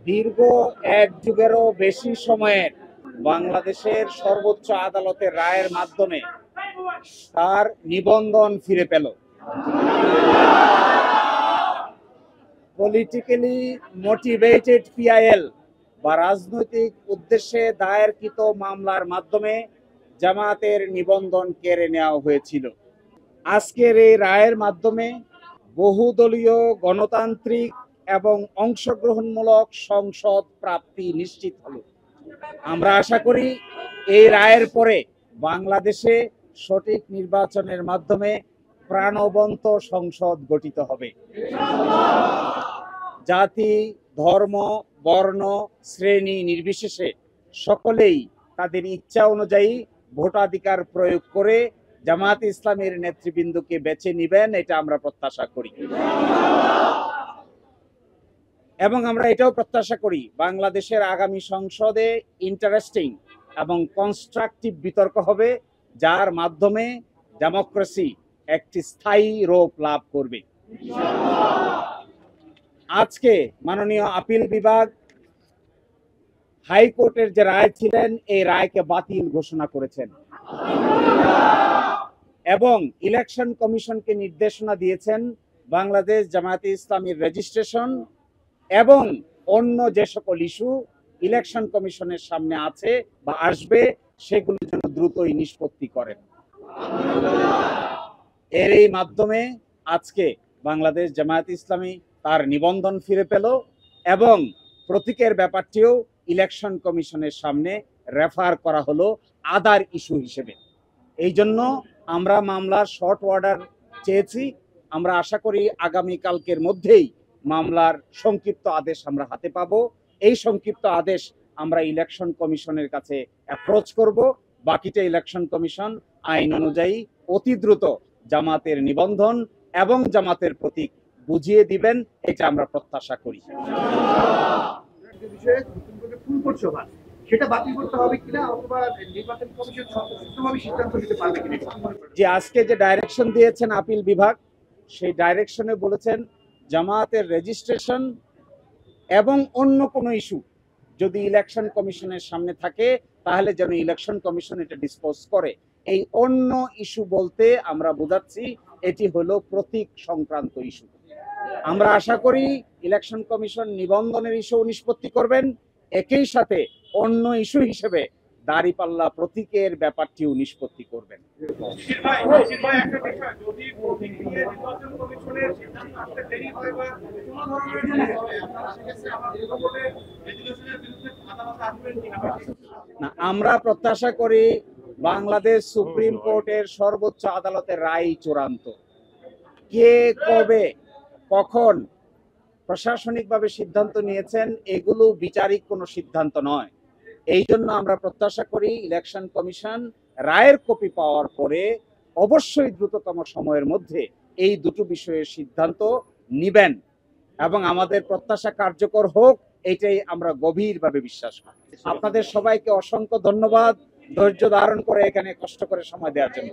দীর্ঘ এক যুগেরও বেশি সময়ের বাংলাদেশের সর্বোচ্চ আদালতের রায়ের মাধ্যমে তার নিবন্ধন ফিরে পেল। পলিটিক্যালি মোটিভেটেড পিআইএল বা রাজনৈতিক উদ্দেশ্যে দায়েরকৃত মামলার মাধ্যমে জামায়াতের নিবন্ধন কেড়ে নেওয়া হয়েছিল। আজকের এই রায়ের মাধ্যমে বহুদলীয় গণতান্ত্রিক এবং অংশগ্রহণমূলক সংসদ প্রাপ্তি নিশ্চিত হলো। আমরা আশা করি এই রায়ের পরে বাংলাদেশে সঠিক নির্বাচনের মাধ্যমে প্রাণবন্ত সংসদ গঠিত হবে। জাতি, ধর্ম, বর্ণ, শ্রেণী নির্বিশেষে সকলেই তাদের ইচ্ছা অনুযায়ী ভোটাধিকার প্রয়োগ করে জামায়াতে ইসলামের নেতৃবৃন্দকে বেছে নিবেন, এটা আমরা প্রত্যাশা করি। এবং আমরা এটাও প্রত্যাশা করি বাংলাদেশের আগামী সংসদে ইন্টারেস্টিং এবং কনস্ট্রাকটিভ বিতর্ক হবে, যার মাধ্যমে ডেমোক্রেসি একটি স্থায়ী রূপ লাভ করবে। আজকে মাননীয় আপিল বিভাগ হাইকোর্টের যে রায় ছিলেন এই রায়কে বাতিল ঘোষণা করেছেন এবং ইলেকশন কমিশনকে নির্দেশনা দিয়েছেন বাংলাদেশ জামায়াতে ইসলামীর রেজিস্ট্রেশন এবং অন্য যে সকল ইস্যু ইলেকশন কমিশনের সামনে আছে বা আসবে সেগুলো যেন দ্রুতই নিষ্পত্তি করেন। এর এই মাধ্যমে আজকে বাংলাদেশ জামায়াতে ইসলামী তার নিবন্ধন ফিরে পেল এবং প্রতীকের ব্যাপারটিও ইলেকশন কমিশনের সামনে রেফার করা হলো আদার ইস্যু হিসেবে। এই জন্য আমরা মামলার শর্ট অর্ডার চেয়েছি। আমরা আশা করি আগামীকালকের মধ্যেই মামলার সংক্ষিপ্ত আদেশ আমরা হাতে পাবো। এই সংক্ষিপ্ত আদেশ আমরা ইলেকশন কমিশনের কাছে অ্যাপ্রোচ করব। বাকিটা ইলেকশন কমিশন আইন অনুযায়ী অতি দ্রুত জামাতের নিবন্ধন এবং জামাতের প্রতীক বুঝিয়ে দিবেন, এটা আমরা প্রত্যাশা করি। সেটা বাতিল করতে হবে কিনা অথবা নির্বাচন কমিশন স্বতন্ত্রভাবে সিদ্ধান্ত নিতে পারবে কিনা? যে আজকে যে ডাইরেকশন দিয়েছেন আপিল বিভাগ, সেই ডাইরেকশনে বলেছেন জামায়াতের রেজিস্ট্রেশন এবং অন্য কোনো ইস্যু যদি ইলেকশন কমিশনের সামনে থাকে তাহলে যেন ইলেকশন কমিশন এটা ডিসপোজ করে। এই অন্য ইস্যু বলতে আমরা বোঝাচ্ছি এটি হলো প্রতীক সংক্রান্ত ইস্যু। আমরা আশা করি ইলেকশন কমিশন নিবন্ধনের ইস্যু নিষ্পত্তি করবেন, একই সাথে অন্য ইস্যু হিসেবে দাঁড়িপাল্লা প্রতীকের ব্যাপারটিও নিষ্পত্তি করবেন। না, আমরা প্রত্যাশা করি বাংলাদেশ সুপ্রিম কোর্টের সর্বোচ্চ আদালতের রায় চূড়ান্ত। কে কবে কখন প্রশাসনিকভাবে সিদ্ধান্ত নিয়েছেন এগুলো বিচারিক কোনো সিদ্ধান্ত নয়। এই জন্য আমরা প্রত্যাশা করি ইলেকশন কমিশন রায়ের কপি পাওয়ার পরে অবশ্যই দ্রুততম সময়ের মধ্যে এই দুটো বিষয়ের সিদ্ধান্ত নিবেন এবং আমাদের প্রত্যাশা কার্যকর হোক, এটাই আমরা গভীরভাবে বিশ্বাস করি। আপনাদের সবাইকে অসংখ্য ধন্যবাদ ধৈর্য ধারণ করে এখানে কষ্ট করে সময় দেওয়ার জন্য।